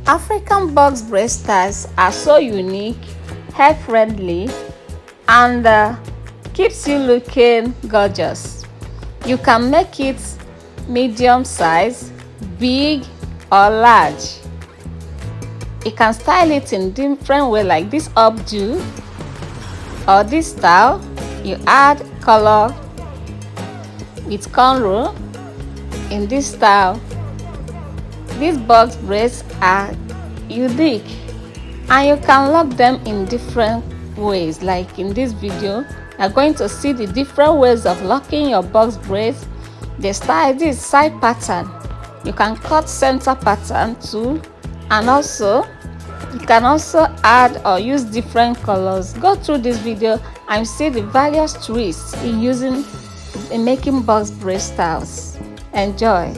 African box braid styles are so unique, hair friendly, and keeps you looking gorgeous. You can make it medium size, big or large. You can style it in different way, like this updo or this style. You add color with cornrow in this style. These box braids are unique and you can lock them in different ways. Like in this video, you're going to see the different ways of locking your box braids. The style, this side pattern, you can cut center pattern too, and also you can also add or use different colors. Go through this video and see the various twists in making box braid styles. Enjoy.